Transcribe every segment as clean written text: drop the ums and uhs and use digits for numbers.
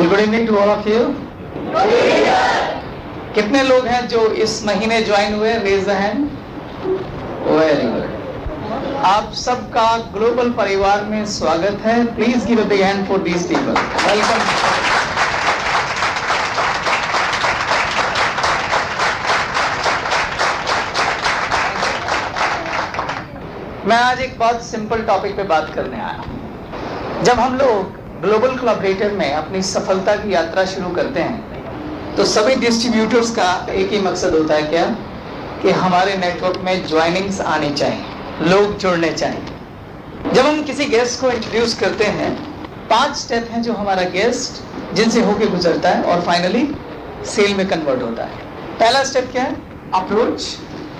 Good evening to all of you. कितने लोग हैं जो इस महीने ज्वाइन हुए? Raise the hand. Very good. आप सबका ग्लोबल परिवार में स्वागत है। Please give a big hand for these people. Welcome. मैं आज एक बहुत सिंपल टॉपिक पे बात करने आया हूं। जब हम लोग ग्लोबल कोलैबोरेटर में अपनी सफलता की यात्रा शुरू करते हैं तो सभी डिस्ट्रीब्यूटर्स का एक ही मकसद होता है, क्या? कि हमारे नेटवर्क में ज्वाइनिंग्स आनी चाहिए, लोग जुड़ने चाहिए। जब हम किसी गेस्ट को इंट्रोड्यूस करते हैं, 5 स्टेप हैं जो हमारा गेस्ट जिनसे होके गुजरता है और फाइनली सेल में कन्वर्ट होता है। पहला स्टेप क्या है? अप्रोच,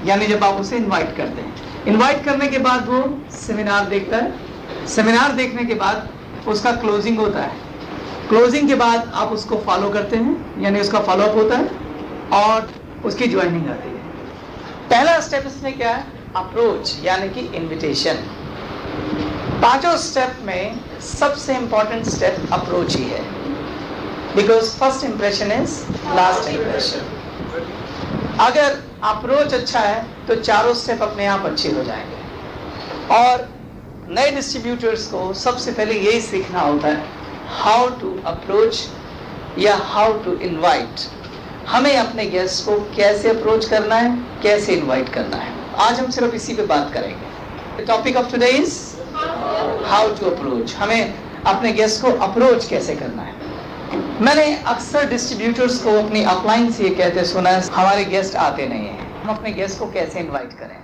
यानी जब आप उसे इन्वाइट करते हैं। इन्वाइट करने के बाद वो सेमिनार देखता है। सेमिनार देखने के बाद उसका क्लोजिंग होता है। क्लोजिंग के बाद आप उसको फॉलो करते हैं, यानी उसका फॉलोअप होता है और उसकी ज्वाइनिंग आती है। पहला स्टेप इसमें क्या है? अप्रोच, यानी कि इनविटेशन। 5 स्टेप में सबसे इंपॉर्टेंट स्टेप अप्रोच ही है, because first impression is last impression. अगर अप्रोच अच्छा है तो 4 स्टेप अपने आप अच्छे हो जाएंगे। और नए डिस्ट्रीब्यूटर्स को सबसे पहले यही सीखना होता है, हाउ टू अप्रोच या हाउ टू इनवाइट। हमें अपने गेस्ट को कैसे अप्रोच करना है, कैसे इनवाइट करना है। आज हम सिर्फ इसी पे बात करेंगे। Topic of today is how to approach. हमें अपने गेस्ट को अप्रोच कैसे करना है। मैंने अक्सर डिस्ट्रीब्यूटर्स को अपनी अपलाइन से ये कहते सुना है, हमारे गेस्ट आते नहीं हैं, हम अपने गेस्ट को कैसे इनवाइट करें।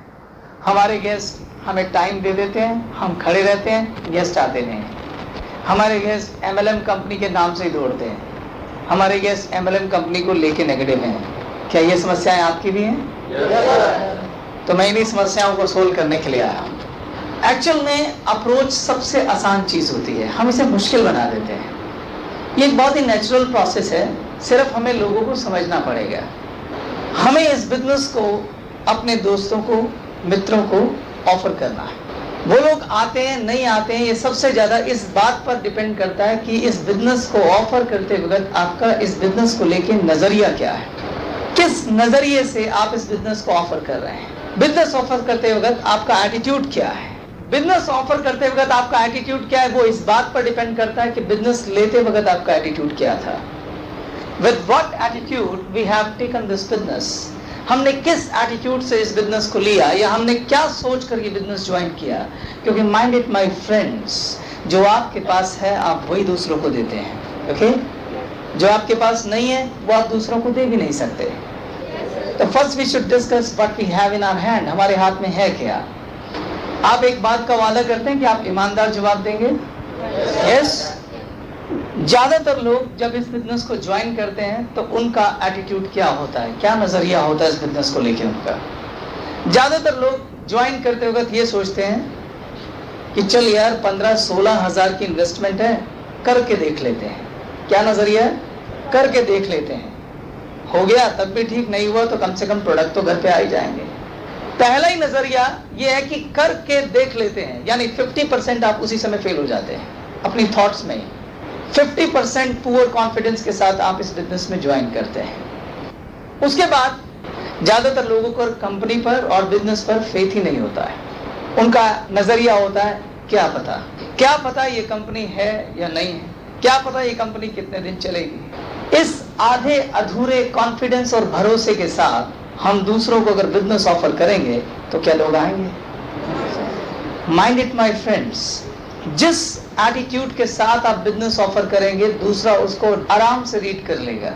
हमारे गेस्ट हमें टाइम दे देते हैं, हम खड़े रहते हैं, गेस्ट आते नहीं हैं। हमारे गेस्ट MLM कंपनी के नाम से ही दौड़ते हैं। हमारे गेस्ट MLM कंपनी को लेके नेगेटिव हैं। क्या ये समस्याएं आपकी भी हैं? तो मैं इन्हीं समस्याओं को सोल्व करने के लिए आया हूँ। एक्चुअल में अप्रोच सबसे आसान चीज़ होती है, हम इसे मुश्किल बना देते हैं। ये एक बहुत ही नेचुरल प्रोसेस है, सिर्फ हमें लोगों को समझना पड़ेगा। हमें इस बिजनेस को अपने दोस्तों को, मित्रों को ऑफर करना है। वो लोग आते हैं नहीं आते हैं, ये सबसे ज़्यादा इस बात पर डिपेंड करता है कि इस बिजनेस को ऑफर करते वक्त आपका इस बिजनेस को लेके नज़रिया क्या है, किस नज़रिए से आप इस बिजनेस को ऑफर कर रहे हैं। बिजनेस ऑफर करते वक्त आपका एटीट्यूड क्या है। बिजनेस ऑफर करते वक्त आपका एटीट्यूड क्या है, वो इस बात पर डिपेंड करता है कि बिजनेस लेते वक्त आपका एटीट्यूड क्या था। With what attitude we have taken this business? हमने किस एटीट्यूड से इस बिजनेस को लिया, या हमने क्या सोच कर ये बिजनेस ज्वाइन किया। क्योंकि माइंड इट माई फ्रेंड्स, जो आपके पास है आप वही दूसरों को देते हैं। ओके? जो आपके पास नहीं है वो आप दूसरों को दे भी नहीं सकते। तो first we should discuss what we have in our hand. हमारे हाथ में है क्या। आप एक बात का वादा करते हैं कि आप ईमानदार जवाब देंगे? यस। ज़्यादातर लोग जब इस बिजनेस को ज्वाइन करते हैं तो उनका एटीट्यूड क्या होता है, क्या नज़रिया होता है इस बिजनेस को लेके उनका। ज़्यादातर लोग ज्वाइन करते वक्त ये सोचते हैं कि चल यार 15-16 हज़ार की इन्वेस्टमेंट है, करके देख लेते हैं। क्या नज़रिया है? करके देख लेते हैं, हो गया तब भी ठीक, नहीं हुआ तो कम से कम प्रोडक्ट तो घर पे आ ही जाएंगे। पहला ही नज़रिया ये है कि करके देख लेते हैं, यानी 50% आप उसी समय फेल हो जाते हैं अपनी थॉट्स में। 50% पुअर कॉन्फिडेंस के साथ आप इस बिजनेस में ज्वाइन करते हैं। उसके बाद ज़्यादातर लोगों को कंपनी पर और बिजनेस पर फेथ ही नहीं होता है। उनका नज़रिया होता है क्या पता ये कंपनी है या नहीं है, क्या पता ये कंपनी कितने दिन चलेगी। इस आधे अधूरे कॉन्फिडेंस और भरोसे के साथ हम दूसरों को अगर बिजनेस ऑफर करेंगे तो क्या लोग आएंगे? माइंड इट माई फ्रेंड्स, जिस एटीट्यूड के साथ आप बिजनेस ऑफर करेंगे दूसरा उसको आराम से रीड कर लेगा।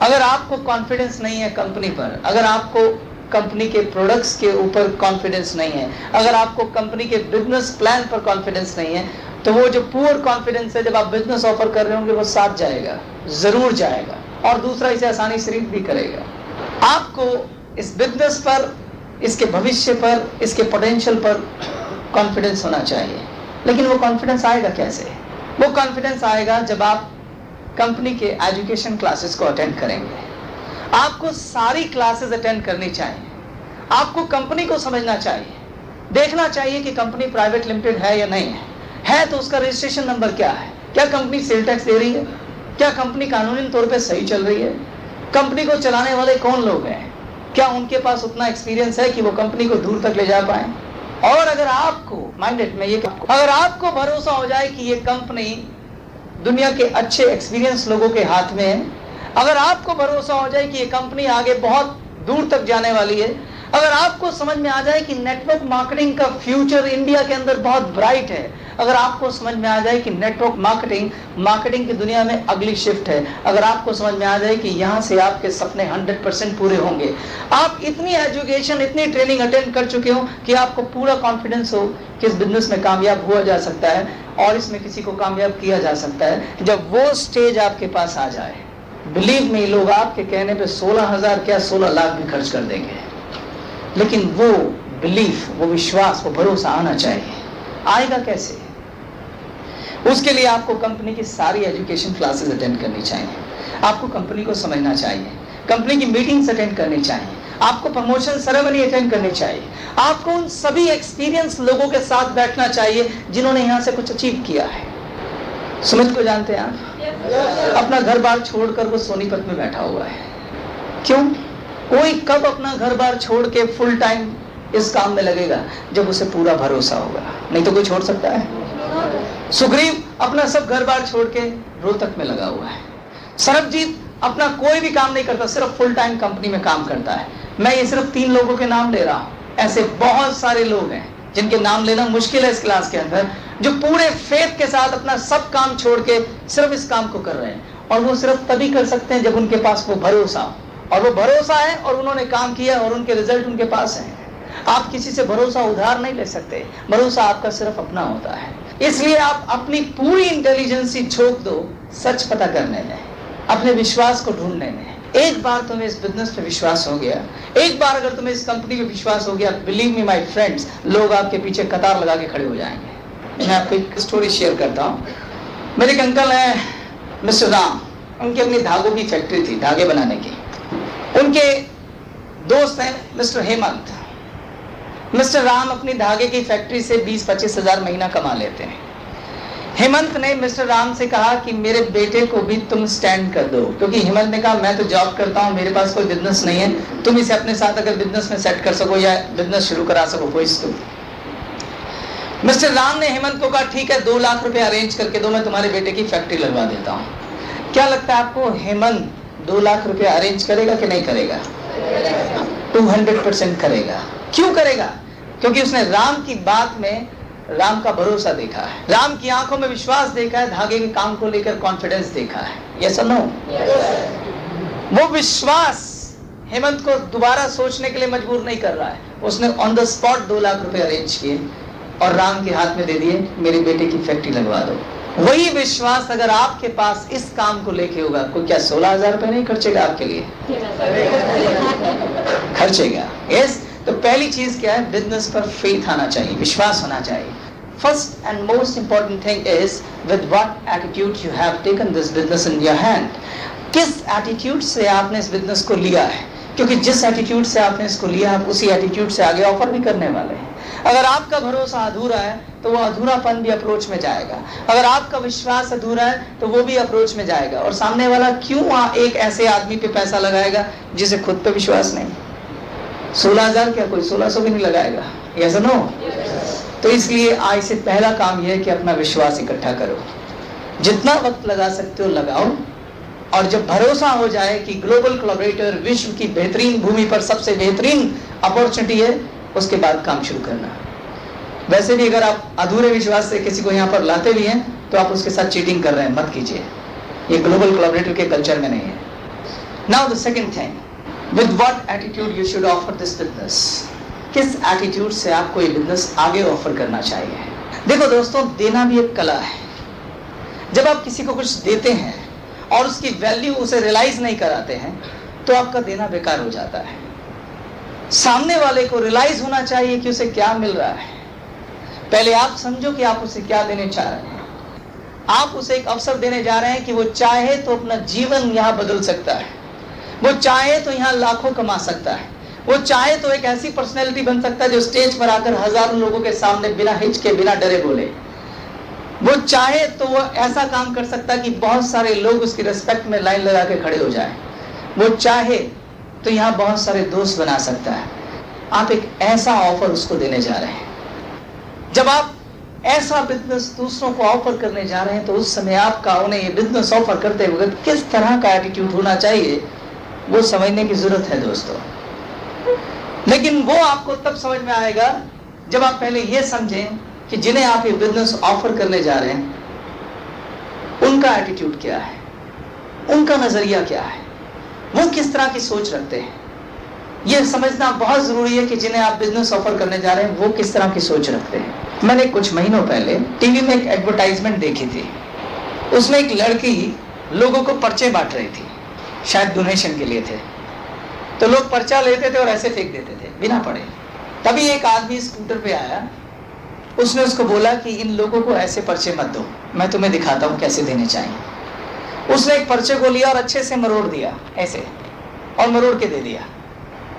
अगर आपको कॉन्फिडेंस नहीं है कंपनी पर, अगर आपको कंपनी के प्रोडक्ट्स के ऊपर कॉन्फिडेंस नहीं है, अगर आपको कंपनी के बिजनेस प्लान पर कॉन्फिडेंस नहीं है, तो वो जो पुअर कॉन्फिडेंस है जब आप बिजनेस ऑफर कर रहे होंगे वो साथ जाएगा, जरूर जाएगा, और दूसरा इसे आसानी से रीड भी करेगा। आपको इस बिजनेस पर, इसके भविष्य पर, इसके पोटेंशियल पर कॉन्फिडेंस होना चाहिए। लेकिन वो कॉन्फिडेंस आएगा कैसे? वो कॉन्फिडेंस आएगा जब आप कंपनी के एजुकेशन क्लासेस को अटेंड करेंगे। आपको सारी क्लासेस अटेंड करनी चाहिए, आपको कंपनी को समझना चाहिए, देखना चाहिए कि कंपनी प्राइवेट लिमिटेड है या नहीं है तो उसका रजिस्ट्रेशन नंबर क्या है, क्या कंपनी सेल टैक्स दे रही है, क्या कंपनी कानूनी तौर पे सही चल रही है? कंपनी को चलाने वाले कौन लोग हैं? क्या उनके पास उतना एक्सपीरियंस है कि वो कंपनी को दूर तक ले जा पाए? और अगर आपको माइंडेड में ये अगर आपको भरोसा हो जाए कि ये कंपनी दुनिया के अच्छे एक्सपीरियंस लोगों के हाथ में है, अगर आपको भरोसा हो जाए कि ये कंपनी आगे बहुत दूर तक जाने वाली है, अगर आपको समझ में आ जाए कि नेटवर्क मार्केटिंग का फ्यूचर इंडिया के अंदर बहुत ब्राइट है, अगर आपको समझ में आ जाए कि नेटवर्क मार्केटिंग की दुनिया में अगली शिफ्ट है, अगर आपको समझ में आ जाए कि यहाँ से आपके सपने 100% पूरे होंगे, आप इतनी एजुकेशन, इतनी ट्रेनिंग अटेंड कर चुके हो कि आपको पूरा कॉन्फिडेंस हो कि इस बिजनेस में कामयाब हुआ जा सकता है और इसमें किसी को कामयाब किया जा सकता है, जब वो स्टेज आपके पास आ जाए, बिलीव मी, लोग आपके कहने पे 16,000 क्या 16 लाख भी खर्च कर देंगे, लेकिन वो बिलीफ, वो विश्वास, वो भरोसा आना चाहिए। आएगा कैसे? उसके लिए आपको कंपनी की सारी एजुकेशन क्लासेस अटेंड करनी चाहिए, आपको कंपनी को समझना चाहिए, कंपनी की मीटिंग्स अटेंड करनी चाहिए, आपको प्रमोशन सेरेमनी अटेंड करनी चाहिए, आपको उन सभी एक्सपीरियंस लोगों के साथ बैठना चाहिए जिन्होंने यहाँ से कुछ अचीव किया है। सुमित को जानते हैं आप? अपना घर बार छोड़कर वो सोनीपत में बैठा हुआ है। क्यों? कोई कब अपना घर बार छोड़ के फुल टाइम इस काम में लगेगा? जब उसे पूरा भरोसा होगा, नहीं तो कोई छोड़ सकता है? सुग्रीव अपना सब घर बार छोड़ के रोहतक में लगा हुआ है। सरबजीत अपना कोई भी काम नहीं करता, सिर्फ फुल टाइम कंपनी में काम करता है। मैं ये सिर्फ 3 लोगों के नाम ले रहा हूं, ऐसे बहुत सारे लोग हैं जिनके नाम लेना मुश्किल है इस क्लास के अंदर, जो पूरे फेथ के साथ अपना सब काम छोड़ के सिर्फ इस काम को कर रहे हैं, और वो सिर्फ तभी कर सकते हैं जब उनके पास वो भरोसा हो, और वो भरोसा है और उन्होंने काम किया और उनके रिजल्ट उनके पास हैं। आप किसी से भरोसा उधार नहीं ले सकते, भरोसा आपका सिर्फ अपना होता है। इसलिए आप अपनी पूरी इंटेलिजेंसी झोंक दो सच पता करने में, अपने विश्वास को ढूंढने में। एक बार तुम्हें इस बिजनेस पे विश्वास हो गया, एक बार अगर तुम्हें इस कंपनी पे विश्वास हो गया, बिलीव मी माय फ्रेंड्स, लोग आपके पीछे कतार लगा के खड़े हो जाएंगे। मैं आपको एक स्टोरी शेयर करता हूँ। मेरे एक अंकल है मिस्टर राम, उनकी अपनी धागों की फैक्ट्री थी, धागे बनाने की। उनके दोस्त हैं मिस्टर हेमंत। मिस्टर राम अपनी धागे की फैक्ट्री से 20-25 हजार महीना कमा लेते हैं। हेमंत ने मिस्टर राम से कहा कि मेरे बेटे को भी तुम स्टैंड कर दो, क्योंकि हेमंत ने कहा मैं तो जॉब करता हूँ, मेरे पास कोई बिजनेस नहीं है, तुम इसे अपने साथ अगर बिजनेस में सेट कर सको या बिजनेस शुरू करा सको कोई तुम। मिस्टर राम ने हेमंत को कहा ठीक है 2 लाख रुपए अरेंज करके दो, मैं तुम्हारे बेटे की फैक्ट्री लगवा देता हूँ। क्या लगता है आपको, हेमंत 2 लाख रुपए अरेंज करेगा कि नहीं करेगा? 200% करेगा। क्यों करेगा? क्योंकि उसने राम की बात में राम का भरोसा देखा है, राम की आंखों में विश्वास देखा है, धागे के काम को लेकर कॉन्फिडेंस देखा है। यस और नो? वो विश्वास हेमंत को दोबारा सोचने के लिए मजबूर नहीं कर रहा है। उसने ऑन द स्पॉट 2 लाख रुपए अरेंज किए और राम के हाथ में दे दिए, मेरे बेटे की फैक्ट्री लगवा दो। वही विश्वास अगर आपके पास इस काम को लेके होगा, कोई क्या 16,000 रुपए नहीं खर्चेगा आपके लिए? खर्चेगा। यस। तो पहली चीज क्या है? बिजनेस पर फेथ आना चाहिए, विश्वास होना चाहिए। First and most important thing is with what attitude you have taken this business in your hand. किस एटीट्यूड से आपने इस बिजनेस को लिया है, क्योंकि जिस एटीट्यूड से आपने इसको लिया आप उसी एटीट्यूड से आगे ऑफर भी करने वाले हैं। अगर आपका भरोसा अधूरा है तो वो अधूरापन भी अप्रोच में जाएगा, अगर आपका विश्वास अधूरा है तो वो भी अप्रोच में जाएगा। और सामने वाला क्यों एक ऐसे आदमी पे पैसा लगाएगा जिसे खुद पे विश्वास नहीं? 16,000 क्या कोई 1600 भी नहीं लगाएगा? यस और नो? तो इसलिए आज से पहला काम यह है कि अपना विश्वास इकट्ठा करो, जितना वक्त लगा सकते हो लगाओ, और जब भरोसा हो जाए कि ग्लोबल कोलैबोरेटर विश्व की बेहतरीन भूमि पर सबसे बेहतरीन अपॉर्चुनिटी है, उसके बाद काम शुरू करना। वैसे भी अगर आप अधूरे विश्वास से किसी को यहाँ पर लाते भी हैं तो आप उसके साथ चीटिंग कर रहे हैं, मत कीजिए, ये ग्लोबल कोलैबोरेटर के कल्चर में नहीं है। Now the second thing, with what attitude you should offer this business. किस एटीट्यूड से आपको ये बिजनेस आगे ऑफर करना चाहिए? देखो दोस्तों, देना भी एक कला है। जब आप किसी को कुछ देते हैं और उसकी वैल्यू उसे रियलाइज नहीं कराते हैं तो आपका देना बेकार हो जाता है। सामने वाले को रियलाइज होना चाहिए कि उसे क्या मिल रहा है। पहले आप समझो कि आप उसे क्या देने चाह रहे हैं। आप उसे एक अवसर देने जा रहे हैं कि वो चाहे तो अपना जीवन यहाँ बदल सकता है, वो चाहे तो यहाँ लाखों कमा सकता है, वो चाहे तो एक ऐसी पर्सनैलिटी बन सकता है जो स्टेज पर आकर हजारों लोगों के सामने बिना हिचके बिना डरे बोले। वो चाहे तो वो ऐसा काम कर सकता है कि बहुत सारे लोग उसकी रिस्पेक्ट में लाइन लगा के खड़े हो जाएं। वो चाहे तो यहाँ बहुत सारे दोस्त बना सकता है। आप एक ऐसा ऑफर उसको देने जा रहे हैं। जब आप ऐसा बिजनेस दूसरों को ऑफर करने जा रहे हैं तो उस समय आपका उन्हें ये बिजनेस ऑफर करते वक्त किस तरह का एटीट्यूड होना चाहिए वो समझने की जरूरत है दोस्तों। लेकिन वो आपको तब समझ में आएगा जब आप पहले ये समझें कि जिन्हें आप ये बिजनेस ऑफर करने जा रहे हैं उनका एटीट्यूड क्या है, उनका नजरिया क्या है, वो किस तरह की सोच रखते हैं। यह समझना बहुत जरूरी है कि जिन्हें आप बिजनेस ऑफर करने जा रहे हैं वो किस तरह की सोच रखते हैं। मैंने कुछ महीनों पहले टीवी में एक एडवर्टाइजमेंट देखी थी। उसमें एक लड़की लोगों को पर्चे बांट रही थी, शायद डोनेशन के लिए थे। तो लोग पर्चा लेते थे और ऐसे फेंक देते थे बिना पढ़े। तभी एक आदमी स्कूटर पे आया, उसने उसको बोला कि इन लोगों को ऐसे पर्चे मत दो, मैं तुम्हें दिखाता हूँ कैसे देने चाहिए। उसने एक पर्चे को लिया और अच्छे से मरोड़ दिया ऐसे, और मरोड़ के दे दिया।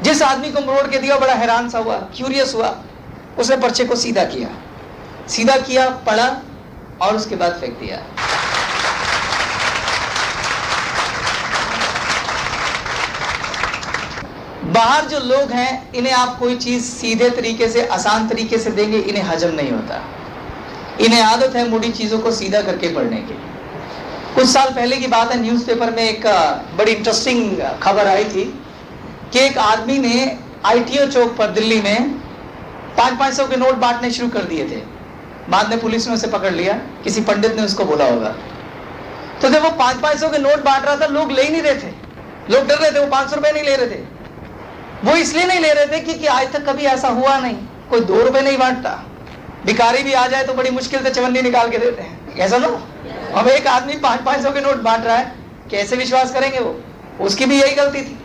जिस आदमी को मरोड़ के दिया बड़ा हैरान सा हुआ, क्यूरियस हुआ। उसने पर्चे को सीधा किया, पढ़ा और उसके बाद फेंक दिया। बाहर जो लोग हैं इन्हें आप कोई चीज सीधे तरीके से, आसान तरीके से देंगे, इन्हें हजम नहीं होता। इन्हें आदत है मुड़ी चीजों को सीधा करके पढ़ने की। कुछ साल पहले की बात है, न्यूज़पेपर में एक बड़ी इंटरेस्टिंग खबर आई थी कि एक आदमी ने आईटीओ चौक पर दिल्ली में 500 के नोट बांटने शुरू कर दिए थे। बाद में पुलिस ने उसे पकड़ लिया, किसी पंडित ने उसको बोला होगा। तो जब वो 500 के नोट बांट रहा था, लोग ले ही नहीं रहे थे, लोग डर रहे थे। वो 500 रुपए नहीं ले रहे थे। वो इसलिए नहीं ले रहे थे क्योंकि आज तक कभी ऐसा हुआ नहीं, कोई 2 रुपए नहीं बांटता। भिखारी भी आ जाए तो बड़ी मुश्किल से चवन्नी निकाल के देते हैं, ऐसा ना। अब एक आदमी 500 के नोट बांट रहा है, कैसे विश्वास करेंगे वो? उसकी भी यही गलती थी।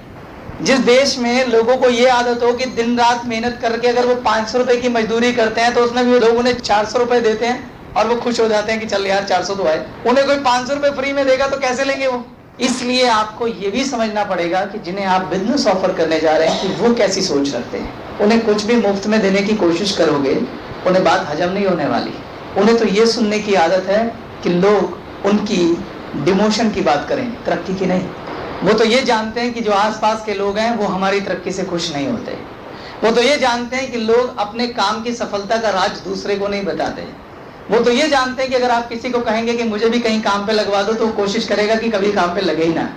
जिस देश में लोगों को ये आदत हो कि दिन रात मेहनत करके अगर वो 500 रुपए की मजदूरी करते हैं तो उसमें भी लोग उन्हें 400 रुपए देते हैं और वो खुश हो जाते हैं कि चल यार 400 तो आए। उन्हें कोई 500 रुपए फ्री में देगा तो कैसे लेंगे वो? इसलिए आपको ये भी समझना पड़ेगा कि जिन्हें आप बिजनेस ऑफर करने जा रहे हैं कि वो कैसी सोच रखते हैं। उन्हें कुछ भी मुफ्त में देने की कोशिश करोगे, उन्हें बात हजम नहीं होने वाली। उन्हें तो ये सुनने की आदत है कि लोग उनकी डिमोशन की बात करें, तरक्की की नहीं। वो तो ये जानते हैं कि जो आसपास के लोग हैं वो हमारी तरक्की से खुश नहीं होते। वो तो ये जानते हैं कि लोग अपने काम की सफलता का राज दूसरे को नहीं बताते। वो तो ये जानते हैं कि अगर आप किसी को कहेंगे कि मुझे भी कहीं काम पे लगवा दो तो वो कोशिश करेगा कि कभी काम पे लगे ही ना।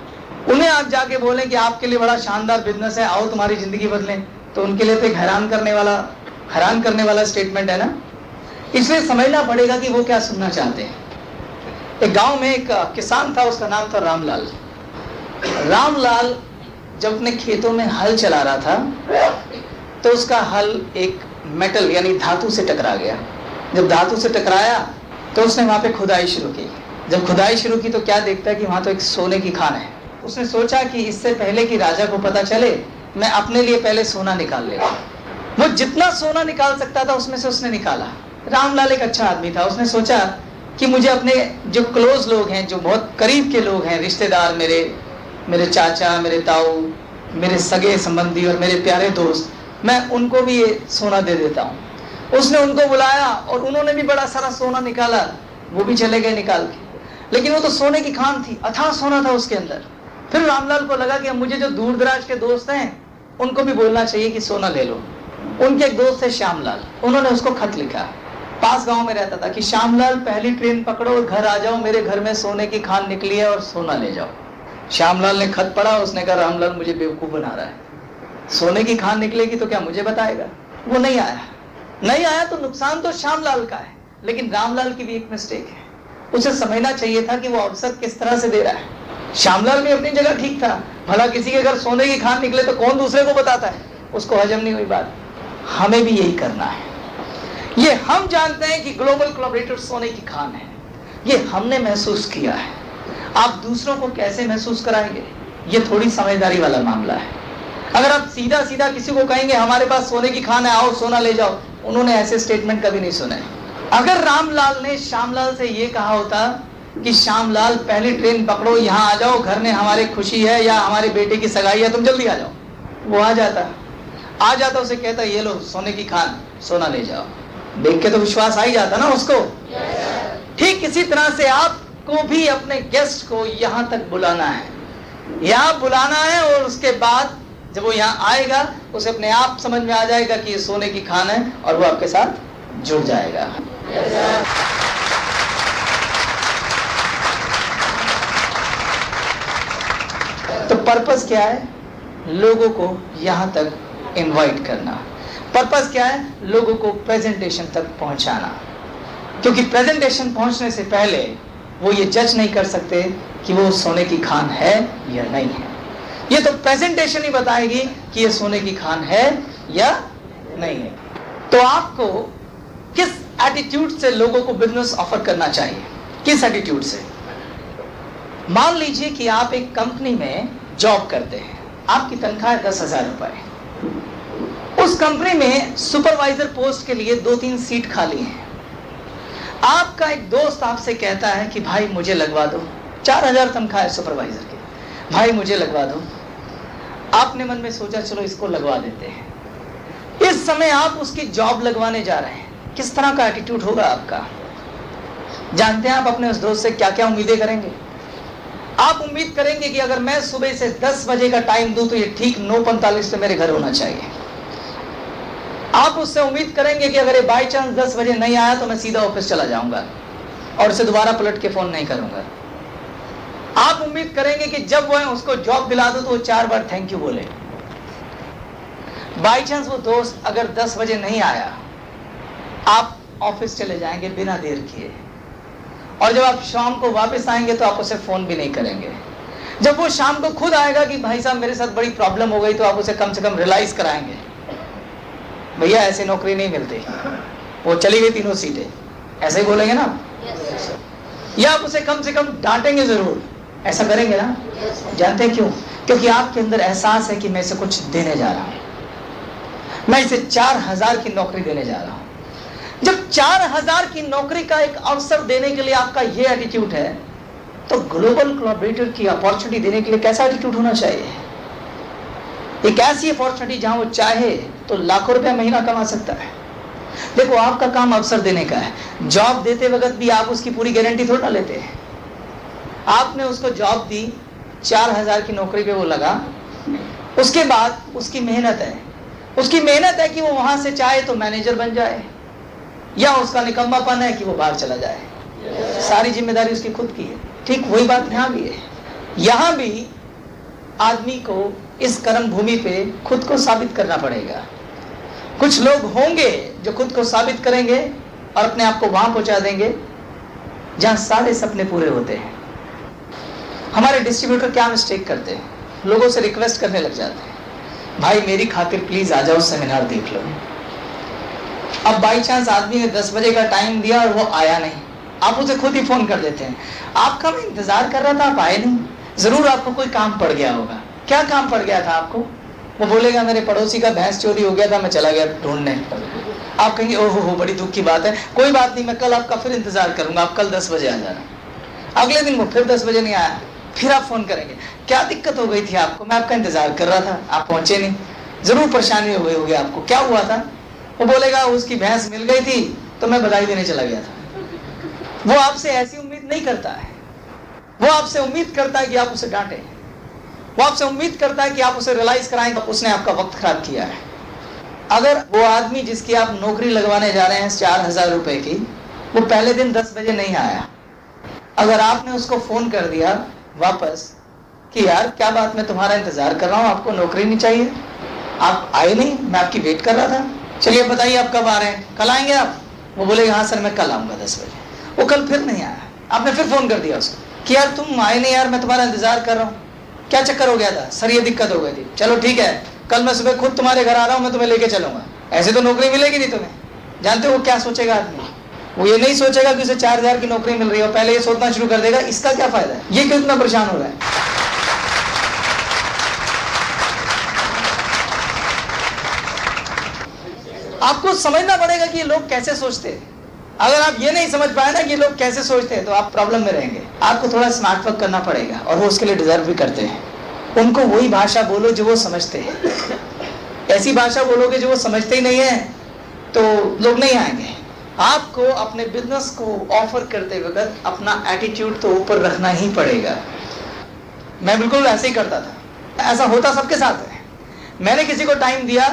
उन्हें आप जाके बोलें कि आपके लिए बड़ा शानदार बिजनेस है, आओ तुम्हारी जिंदगी बदलें, तो उनके लिए तो एक हैरान करने वाला स्टेटमेंट है ना। इसलिए समझना पड़ेगा कि वो क्या सुनना चाहते हैं। एक गांव में एक किसान था, उसका नाम था रामलाल। रामलाल जब अपने खेतों में हल चला रहा था तो उसका हल एक मेटल यानी धातु से टकरा गया। जब धातु से टकराया तो उसने वहां पे खुदाई शुरू की। जब खुदाई शुरू की तो क्या देखता है कि वहां तो एक सोने की खान है। उसने सोचा कि इससे पहले कि राजा को पता चले मैं अपने लिए पहले सोना निकाल लेगा। वो जितना सोना निकाल सकता था उसमें से उसने निकाला। रामलाल एक अच्छा आदमी था। उसने सोचा कि मुझे अपने जो क्लोज लोग हैं, जो बहुत करीब के लोग हैं, रिश्तेदार, मेरे चाचा, मेरे ताऊ, मेरे सगे संबंधी और मेरे प्यारे दोस्त, मैं उनको भी ये सोना दे देता हूँ। उसने उनको बुलाया और उन्होंने भी बड़ा सारा सोना निकाला। वो भी चले गए निकाल के, लेकिन वो तो सोने की खान थी, अथाह सोना था उसके अंदर। फिर रामलाल को लगा कि अब मुझे जो दूर दराज के दोस्त हैं उनको भी बोलना चाहिए कि सोना ले लो। उनके एक दोस्त थे श्यामलाल, उन्होंने उसको खत लिखा। पास गांव में रहता था कि श्यामलाल पहली ट्रेन पकड़ो और घर आ जाओ, मेरे घर में सोने की खान निकली है और सोना ले जाओ। श्यामलाल ने खत पढ़ा, उसने कहा रामलाल मुझे बेवकूफ बना रहा है, सोने की खान निकलेगी तो क्या मुझे बताएगा। वो नहीं आया तो नुकसान तो श्यामलाल का है, लेकिन रामलाल की भी एक मिस्टेक है। उसे समझना चाहिए था कि वो अवसर किस तरह से दे रहा है। श्यामलाल भी अपनी जगह ठीक था, भला किसी के घर सोने की खान निकले तो कौन दूसरे को बताता है, उसको हजम नहीं हुई बात। हमें भी यही करना है। ये हम जानते हैं कि ग्लोबल कोलैबोरेटर सोने की खान है, ये हमने महसूस किया है। आप दूसरों को कैसे महसूस कराएंगे, ये थोड़ी समझदारी वाला मामला है। अगर आप सीधा सीधा किसी को कहेंगे हमारे पास सोने की खान है, आओ सोना ले जाओ, उन्होंने ऐसे स्टेटमेंट कभी नहीं सुने। अगर रामलाल ने श्यामलाल से ये कहा होता कि श्यामलाल पहली ट्रेन पकड़ो, यहाँ आ जाओ, घर में हमारे खुशी है या हमारे बेटे की सगाई है, तुम जल्दी आ जाओ, वो आ जाता उसे कहता ये लो सोने की खान, सोना ले जाओ। देख के तो विश्वास आ ही जाता ना उसको। ठीक इसी तरह से आपको भी अपने गेस्ट को यहां तक बुलाना है, यहां बुलाना है, और उसके बाद जब वो यहां आएगा उसे अपने आप समझ में आ जाएगा कि ये सोने की खान है और वो आपके साथ जुड़ जाएगा। तो पर्पस क्या है? लोगों को यहां तक इनवाइट करना। पर्पस क्या है? लोगों को प्रेजेंटेशन तक पहुंचाना, क्योंकि प्रेजेंटेशन पहुंचने से पहले वो ये जज नहीं कर सकते कि वो सोने की खान है या नहीं है। ये तो प्रेजेंटेशन ही बताएगी कि ये सोने की खान है या नहीं है। तो आपको किस एटीट्यूड से लोगों को बिजनेस ऑफर करना चाहिए? किस एटीट्यूड से? मान लीजिए कि आप एक कंपनी में जॉब करते हैं, आपकी तनख्वाह है 10,000 रुपए। उस कंपनी में सुपरवाइजर पोस्ट के लिए 2-3 सीट खाली हैं। आपका एक दोस्त आपसे कहता है कि भाई मुझे लगवा दो, 4,000 तनख्वाह है सुपरवाइजर की, भाई मुझे लगवा दो। आपने मन में सोचा चलो इसको लगवा देते हैं। इस समय आप उसकी जॉब लगवाने जा रहे हैं, किस तरह का एटीट्यूड होगा आपका? जानते हैं आप अपने उस दोस्त से क्या क्या उम्मीदें करेंगे? आप उम्मीद करेंगे कि अगर मैं सुबह से 10 बजे का टाइम दूं तो ये ठीक 9:45 पे मेरे घर होना चाहिए। आप उससे उम्मीद करेंगे कि अगर ये बाई चांस 10 बजे नहीं आया तो मैं सीधा ऑफिस चला जाऊंगा और उसे दोबारा पलट के फोन नहीं करूंगा। आप उम्मीद करेंगे कि जब वो उसको जॉब दिला दो तो वो 4 बार थैंक यू बोले। बाई चांस वो दोस्त अगर 10 बजे नहीं आया, आप ऑफिस चले जाएंगे बिना देर किए, और जब आप शाम को वापस आएंगे तो आप उसे फोन भी नहीं करेंगे। जब वो शाम को खुद आएगा कि भाई साहब मेरे साथ बड़ी प्रॉब्लम हो गई, तो आप उसे कम से कम रियलाइज कराएंगे, भैया ऐसे नौकरी नहीं मिलती, वो चली गई 3 सीटें, ऐसे ही बोलेंगे ना? या आप उसे कम से कम डांटेंगे जरूर, ऐसा करेंगे ना? जानते हैं क्यों? क्योंकि आपके अंदर एहसास है कि मैं इसे कुछ देने जा रहा हूं, मैं इसे 4,000 की नौकरी देने जा रहा हूं। जब 4,000 की नौकरी का एक अवसर देने के लिए आपका ये एटीट्यूड है, तो ग्लोबल कोलैबोरेटर की अपॉर्चुनिटी देने के लिए कैसा एटीट्यूड होना चाहिए? एक ऐसी अपॉर्चुनिटी जहां वो चाहे तो लाखों रुपया महीना कमा सकता है। देखो, आपका काम अवसर देने का है। जॉब देते वक्त भी आप उसकी पूरी गारंटी थोड़ा ना लेते हैं। आपने उसको जॉब दी, 4,000 की नौकरी पे वो लगा, उसके बाद उसकी मेहनत है, उसकी मेहनत है कि वो वहां से चाहे तो मैनेजर बन जाए, या उसका निकम्मापन है कि वो बाहर चला जाए। सारी जिम्मेदारी उसकी खुद की है। ठीक वही बात यहाँ भी है। यहाँ भी आदमी को इस कर्म भूमि पे खुद को साबित करना पड़ेगा। कुछ लोग होंगे जो खुद को साबित करेंगे और अपने आप को वहां पहुंचा देंगे जहां सारे सपने पूरे होते हैं। हमारे डिस्ट्रीब्यूटर क्या मिस्टेक करते हैं? लोगों से रिक्वेस्ट करने लग जाते हैं, भाई मेरी खातिर प्लीज आ जाओ, सेमिनार देख लो। अब बाई चांस आदमी ने 10 बजे का टाइम दिया और वो आया नहीं, आप उसे खुद ही फोन कर देते हैं, आपका मैं इंतजार कर रहा था, आप आए नहीं। जरूर आपको कोई काम पड़ गया होगा। क्या काम पड़ गया था आपको? वो बोलेगा मेरे पड़ोसी का भैंस चोरी हो गया था, मैं चला गया ढूंढने। आप कहेंगे ओहो हो बड़ी दुख की बात है, कोई बात नहीं, मैं कल आपका फिर इंतजार करूंगा, आप कल 10 बजे आ जाना। अगले दिन वो फिर 10 बजे नहीं आया, फिर आप फोन करेंगे, क्या दिक्कत हो गई थी आपको? मैं आपका इंतजार कर रहा था, आप पहुंचे नहीं। जरूर परेशानी हो गई होगी आपको, क्या हुआ था? वो बोलेगा उसकी भैंस मिल गई थी तो मैं बधाई देने चला गया था। वो आपसे ऐसी उम्मीद नहीं करता है। वो आपसे उम्मीद करता है कि आप उसे डांटें, वो आपसे उम्मीद करता है कि आप उसे रियलाइज कराएं कि उसने आपका वक्त खराब किया है। अगर वो आदमी जिसकी आप नौकरी लगवाने जा रहे हैं 4,000 रुपए की, वो पहले दिन 10 बजे नहीं आया, अगर आपने उसको फोन कर दिया वापस कि यार क्या बात, मैं तुम्हारा इंतजार कर रहा हूँ, आपको नौकरी नहीं चाहिए, आप आए नहीं, मैं आपकी वेट कर रहा था, चलिए बताइए आप कब आ रहे हैं, कल आएंगे आप? वो बोलेगा हाँ सर मैं कल आऊंगा 10 बजे। वो कल फिर नहीं आया, आपने फिर फोन कर दिया उसको कि यार तुम आए नहीं यार, मैं तुम्हारा इंतजार कर रहा हूँ, क्या चक्कर हो गया था? सर ये दिक्कत हो गई थी। चलो ठीक है, कल मैं सुबह खुद तुम्हारे घर आ रहा हूँ, मैं तुम्हें लेके चलूंगा। ऐसे तो नौकरी मिलेगी नहीं तुम्हें। जानते हो वो क्या सोचेगा आदमी? वो ये नहीं सोचेगा कि उसे 4,000 की नौकरी मिल रही है, पहले ये सोचना शुरू कर देगा इसका क्या फायदा है, ये क्यों इतना परेशान हो रहा है। आपको समझना पड़ेगा कि ये लोग कैसे सोचते हैं। अगर आप ये नहीं समझ पाए ना कि ये लोग कैसे सोचते हैं तो आप प्रॉब्लम में रहेंगे। आपको थोड़ा स्मार्ट वर्क करना पड़ेगा और वो उसके लिए डिजर्व भी करते हैं। उनको वही भाषा बोलो जो वो समझते हैं। ऐसी भाषा बोलोगे जो वो समझते ही नहीं है तो लोग नहीं आएंगे। आपको अपने बिजनेस को ऑफर करते वक्त अपना एटीट्यूड तो ऊपर रखना ही पड़ेगा। मैं बिल्कुल ऐसे ही करता था, ऐसा होता सबके साथ है। मैंने किसी को टाइम दिया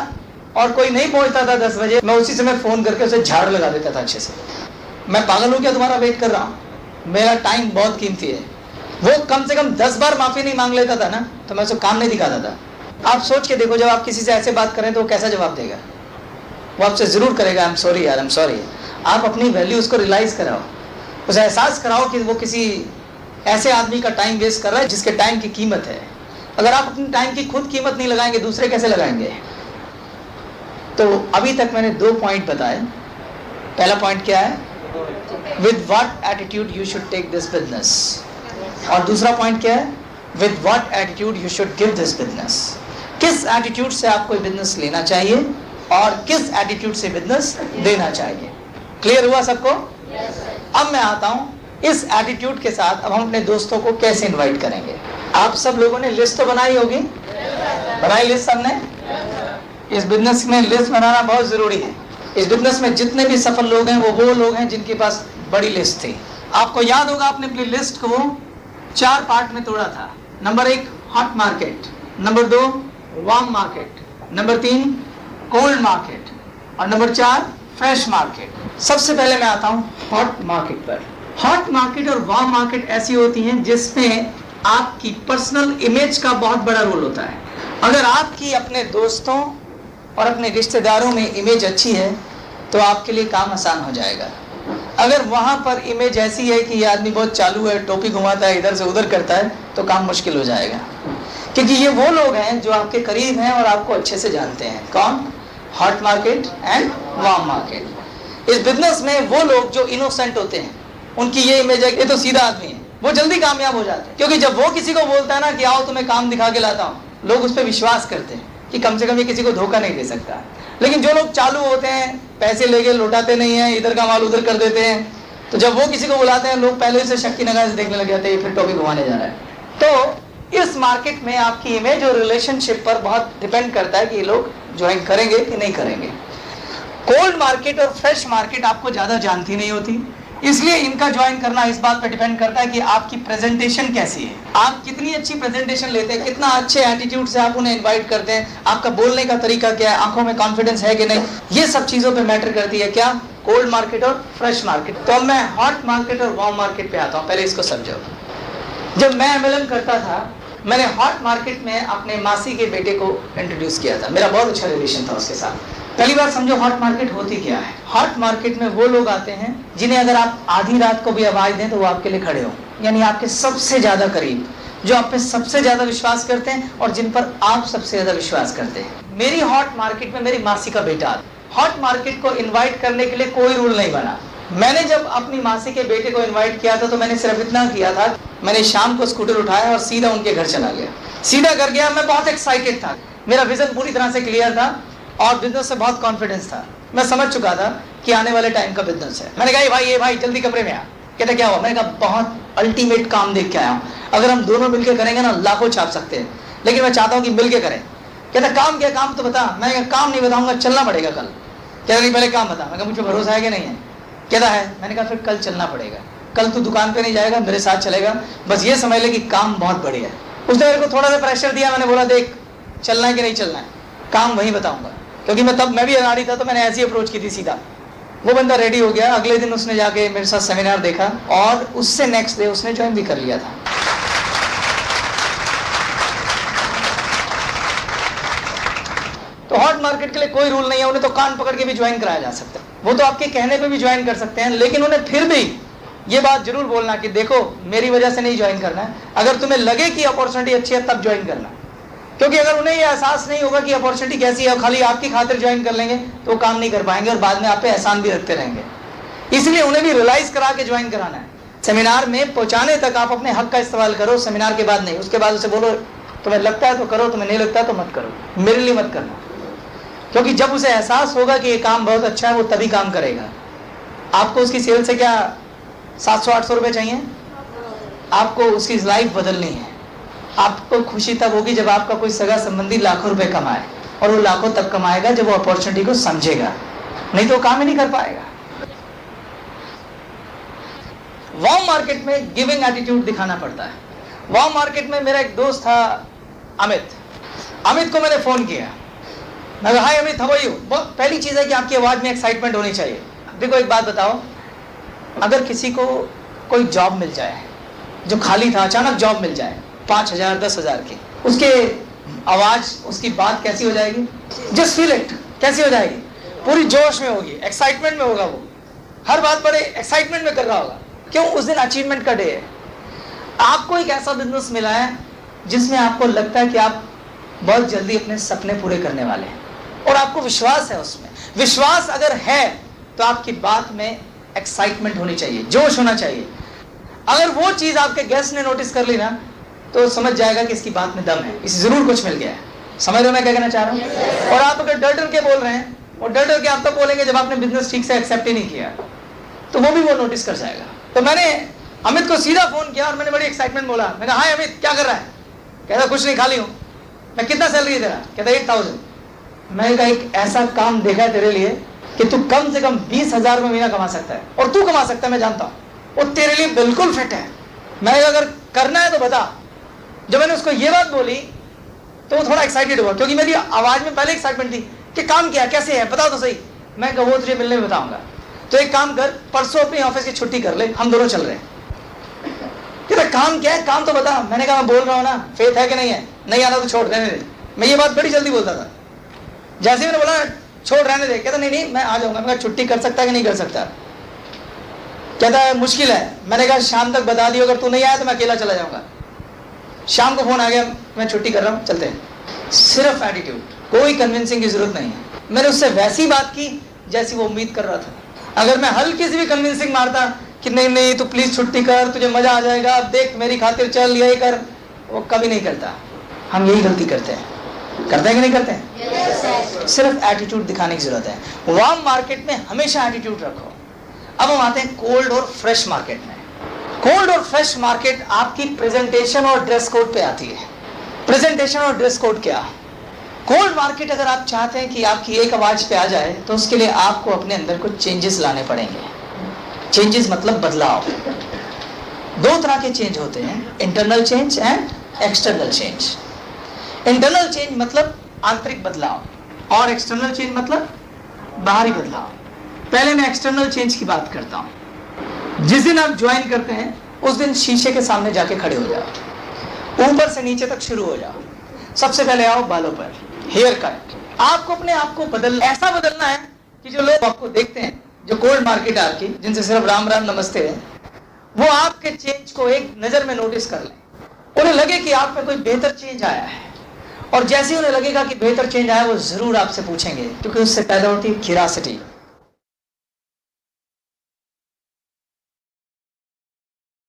और कोई नहीं पहुंचता था 10 बजे, मैं उसी समय फोन करके उसे झाड़ लगा देता था अच्छे से। मैं पागल हूं क्या तुम्हारा वेट कर रहा हूं, मेरा टाइम बहुत कीमती है। वो कम से कम 10 बार माफी नहीं मांग लेता था ना, तो मैं उसे काम नहीं दिखाता था। आप सोच के देखो, जब आप किसी से ऐसे बात करें तो वो कैसा जवाब देगा? वो आपसे जरूर करेगा आई एम सॉरी यार, आई एम सॉरी। आप अपनी वैल्यू उसको रियलाइज कराओ, उसे एहसास कराओ कि वो किसी ऐसे आदमी का टाइम वेस्ट कर रहा है जिसके टाइम की कीमत है। अगर आप अपने टाइम की खुद कीमत नहीं लगाएंगे, दूसरे कैसे लगाएंगे? तो अभी तक मैंने 2 पॉइंट बताए। पहला पॉइंट क्या है? With what attitude you should take this business. और दूसरा पॉइंट क्या है? With what attitude you should give this business. किस एटीट्यूड से आपको बिजनेस लेना चाहिए और किस एटीट्यूड से बिजनेस देना चाहिए। क्लियर हुआ सबको? अब मैं आता हूं इस एटीट्यूड के साथ अब हम अपने दोस्तों को कैसे इनवाइट करेंगे। आप सब लोगों ने लिस्ट तो बनाई होगी, बनाई लिस्ट सबने? इस बिजनेस में लिस्ट बनाना बहुत जरूरी है। इस बिजनेस में जितने भी सफल लोग हैं वो लोग हैं जिनके पास बड़ी लिस्ट थी। आपको याद होगा आपने अपनी लिस्ट को 4 पार्ट में तोड़ा था। Number 1 hot market, number 2 warm market, number 3 cold market और नंबर 4 फ्रेश मार्केट। सबसे पहले मैं आता हूँ हॉट मार्केट पर। हॉट मार्केट और वार्म मार्केट ऐसी होती हैं जिसमें आपकी पर्सनल इमेज का बहुत बड़ा रोल होता है। अगर आपकी अपने दोस्तों और अपने रिश्तेदारों में इमेज अच्छी है तो आपके लिए काम आसान हो जाएगा। अगर वहाँ पर इमेज ऐसी है कि ये आदमी बहुत चालू है, टोपी घुमाता है, इधर से उधर करता है, तो काम मुश्किल हो जाएगा। क्योंकि ये वो लोग हैं जो आपके करीब हैं और आपको अच्छे से जानते हैं। कौन? Hot market and warm market. इस बिजनेस में वो लोग जो इनोसेंट होते हैं, उनकी ये इमेज है कि ये तो सीधा आदमी है, वो जल्दी कामयाब हो जाते हैं। क्योंकि जब वो किसी को बोलता है ना कि आओ तुम्हें काम दिखा के लाता हूँ, लोग उस पर विश्वास करते हैं कि कम से कम ये किसी को धोखा नहीं दे सकता। लेकिन जो लोग चालू होते हैं, पैसे लेके लौटाते नहीं हैं, इधर का माल उधर कर देते हैं, तो जब वो किसी को बुलाते हैं लोग पहले से शक की निगाह से देखने लग जाते हैं, फिर टोपी घुमाने जा रहा है। तो इस मार्केट में आपकी इमेज और रिलेशनशिप पर बहुत डिपेंड करता है कि ये लोग ज्वाइन करेंगे कि नहीं करेंगे। कोल्ड मार्केट और फ्रेश मार्केट आपको ज़्यादा जानती नहीं होती, इसलिए इनका ज्वाइन करना इस बात पर डिपेंड करता है कि आपकी प्रेजेंटेशन कैसी है, आप कितनी अच्छी प्रेजेंटेशन लेते हैं, कितना अच्छे एटीट्यूड से आप उन्हें इनवाइट करते हैं, आपका बोलने का तरीका क्या है, आंखों में कॉन्फिडेंस है कि नहीं। ये सब चीज़ों पे मैटर करती है क्या? कोल्ड मार्केट और फ्रेश मार्केट। तो अब मैं हॉट मार्केट और वार्म मार्केट पे आता हूँ। पहले इसको समझो। जब मैं MLM करता था, मैंने हॉट मार्केट में अपने मासी के बेटे को इंट्रोड्यूस किया था। मेरा बहुत अच्छा रिलेशन था उसके साथ। पहली बार समझो हॉट मार्केट होती क्या है। हॉट मार्केट में वो लोग आते हैं जिन्हें अगर आप आधी रात को भी आवाज दें तो वो आपके लिए खड़े हो, यानी आपके सबसे ज्यादा करीब, जो आप पे सबसे ज्यादा विश्वास करते हैं और जिन पर आप सबसे ज्यादा विश्वास करते हैं। मेरी हॉट मार्केट में मेरी मासी का बेटा। हॉट मार्केट को इन्वाइट करने के लिए कोई रूल नहीं बना। मैंने जब अपनी मासी के बेटे को इन्वाइट किया था तो मैंने सिर्फ इतना किया था, मैंने शाम को स्कूटर उठाया और सीधा उनके घर चला गया। सीधा घर गया, मैं बहुत एक्साइटेड था, मेरा विजन पूरी तरह से क्लियर था और बिजनेस से बहुत कॉन्फिडेंस था। मैं समझ चुका था कि आने वाले टाइम का बिजनेस है। मैंने कहा भाई, ये भाई जल्दी कमरे में आ। कहता क्या हुआ? मैंने कहा बहुत अल्टीमेट काम देख के आया हूँ, अगर हम दोनों मिलकर करेंगे ना लाखों छाप सकते हैं, लेकिन मैं चाहता हूँ कि मिलके करें। कहता काम क्या? काम तो बता। मैंने कहा काम नहीं बताऊंगा, चलना पड़ेगा कल। कहता नहीं पहले काम बता। मैं कहा मुझे भरोसा है कि नहीं है? कहता है। मैंने कहा फिर कल चलना पड़ेगा। कल तू दुकान पे नहीं जाएगा, मेरे साथ चलेगा, बस ये समझ ले कि काम बहुत बढ़िया है। उसने मेरे को थोड़ा सा प्रेशर दिया। मैंने बोला देख चलना है कि नहीं चलना है, काम वहीं बताऊंगा। क्योंकि मैं भी अनाड़ी था तो मैंने ऐसी अप्रोच की थी सीधा। वो बंदा रेडी हो गया। अगले दिन उसने जाके मेरे साथ सेमिनार देखा और उससे नेक्स्ट डे उसने ज्वाइन भी कर लिया था। तो हॉट मार्केट के लिए कोई रूल नहीं है, उन्हें तो कान पकड़ के भी ज्वाइन कराया जा सकता है, वो तो आपके कहने पे भी ज्वाइन कर सकते हैं। लेकिन उन्हें फिर भी ये बात जरूर बोलना कि देखो मेरी वजह से नहीं ज्वाइन करना है, अगर तुम्हें लगे कि अपॉर्चुनिटी अच्छी है तब ज्वाइन करना। क्योंकि अगर उन्हें ये एहसास नहीं होगा कि अपॉर्चुनिटी कैसी है, खाली आपकी खातिर ज्वाइन कर लेंगे तो वो काम नहीं कर पाएंगे और बाद में आप पे एहसान भी रखते रहेंगे। इसलिए उन्हें भी रियलाइज करा के ज्वाइन कराना है। सेमिनार में पहुंचाने तक आप अपने हक का इस्तेमाल करो, सेमिनार के बाद नहीं। उसके बाद उसे बोलो तुम्हें लगता है तो करो, तुम्हें नहीं लगता तो मत करो, मेरे लिए मत करना। क्योंकि जब उसे एहसास होगा कि ये काम बहुत अच्छा है वो तभी काम करेगा। आपको उसकी सेल से क्या 700-800 रुपये चाहिए? आपको उसकी लाइफ बदलनी है। आपको खुशी तब होगी जब आपका कोई सगा संबंधी लाखों रुपए कमाए, और वो लाखों तब कमाएगा जब वो अपॉर्चुनिटी को समझेगा, नहीं तो काम ही नहीं कर पाएगा। वार्म मार्केट में गिविंग एटीट्यूड दिखाना पड़ता है। वार्म मार्केट में मेरा एक दोस्त था अमित को मैंने फोन किया, मैं कहा हाय अमित, हाउ आर यू। पहली चीज है कि आपकी आवाज में एक्साइटमेंट होनी चाहिए। देखो एक बात बताओ, अगर किसी को कोई जॉब मिल जाए जो खाली था, अचानक जॉब मिल जाए 5,000 10,000 की, उसके आवाज, उसकी बात कैसी हो जाएगी? जस्ट फील इट, कैसी हो जाएगी? पूरी जोश में होगी, एक्साइटमेंट में होगा, वो हर बात बड़े एक्साइटमेंट में कर रहा होगा। क्यों? उस दिन अचीवमेंट का डे है। आपको एक ऐसा बिजनेस मिला है जिसमें आपको लगता है कि आप बहुत जल्दी अपने सपने पूरे करने वाले हैं और आपको विश्वास है उसमें। विश्वास अगर है तो आपकी बात में एक्साइटमेंट होनी चाहिए, जोश होना चाहिए। अगर वो चीज आपके गेस्ट ने नोटिस कर ली ना, तो समझ जाएगा कि इसकी बात में दम है, इसे जरूर कुछ मिल गया है। समझ रहे हो मैं क्या कहना चाह रहा हूँ? और आप अगर डर डर के बोल रहे हैं, और डर डर के आप तब बोलेंगे जब आपने बिजनेस ठीक से एक्सेप्ट ही नहीं किया, तो वो भी वो नोटिस कर जाएगा। तो मैंने अमित को सीधा फोन किया और मैंने बड़ी एक्साइटमेंट बोला, मैंने कहा हाय अमित, क्या कर रहा है? कहता कुछ नहीं, खाली हूँ। मैं कितना सैलरी है तेरा? कहता 8,000। मैंने कहा एक ऐसा काम देखा है तेरे लिए कि तू कम से कम 20,000 में महीना कमा सकता है, और तू कमा सकता है, मैं जानता हूँ, वो तेरे लिए बिल्कुल फिट है। मैंने कहा अगर करना है तो बता। जब मैंने उसको ये बात बोली तो वो थोड़ा एक्साइटेड हुआ, क्योंकि मेरी आवाज में पहले एक्साइटमेंट थी कि काम क्या, कैसे है, बताओ तो सही। मैं कहा वो तुझे मिलने में बताऊंगा। तो एक काम कर, परसों अपनी ऑफिस की छुट्टी कर ले, हम दोनों चल रहे हैं। कहता काम क्या है, काम तो बता। मैंने कहा मैं बोल रहा हूँ ना, फेथ है कि नहीं है? नहीं आना तो छोड़, रहने दे। मैं ये बात बड़ी जल्दी बोलता था। जैसे मैंने बोला छोड़, रहने दे, कहता नहीं मैं आ जाऊंगा। मैं कहा छुट्टी कर सकता है कि नहीं कर सकता? कहता है मुश्किल है। मैंने कहा शाम तक बता दियो, अगर तू नहीं आया तो मैं अकेला चला जाऊंगा। शाम को फोन आ गया, मैं छुट्टी कर रहा हूँ, चलते हैं। सिर्फ एटीट्यूड, कोई कन्विंसिंग की जरूरत नहीं है। मैंने उससे वैसी बात की जैसी वो उम्मीद कर रहा था। अगर मैं हल्की सी भी कन्विंसिंग मारता कि नहीं तू प्लीज छुट्टी कर, तुझे मजा आ जाएगा, अब देख मेरी खातिर चल, यही कर, वो कभी नहीं करता। हम यही गलती करते हैं कि नहीं करते हैं? सिर्फ एटीट्यूड दिखाने की जरूरत है। वार्म मार्केट में हमेशा एटीट्यूड रखो। अब हम आते हैं कोल्ड और फ्रेश मार्केट में। कोल्ड और फ्रेश मार्केट आपकी प्रेजेंटेशन और ड्रेस कोड पे आती है। प्रेजेंटेशन और ड्रेस कोड क्या? कोल्ड मार्केट अगर आप चाहते हैं कि आपकी एक आवाज पे आ जाए, तो उसके लिए आपको अपने अंदर कुछ चेंजेस लाने पड़ेंगे। चेंजेस मतलब बदलाव। दो तरह के चेंज होते हैं, internal change and external change. Internal change मतलब आंतरिक बदलाव, और एक्सटर्नल चेंज मतलब बाहरी बदलाव। पहले मैं एक्सटर्नल चेंज की बात करता हूं। जिस दिन आप ज्वाइन करते हैं उस दिन शीशे के सामने जाके खड़े हो जाओ, ऊपर से नीचे तक शुरू हो जाओ। सबसे पहले आओ बालों पर, हेयर कट। आपको अपने आप को ऐसा बदलना है कि जो लोग आपको देखते हैं, जो कोल्ड मार्केट आपकी, जिनसे सिर्फ राम राम नमस्ते है, वो आपके चेंज को एक नजर में नोटिस कर लें। उन्हें लगे कि आप में कोई बेहतर चेंज आया है, और जैसे उन्हें लगेगा कि बेहतर चेंज आया, वो जरूर आपसे पूछेंगे, क्योंकि उससे पैदा होती है क्यूरियोसिटी।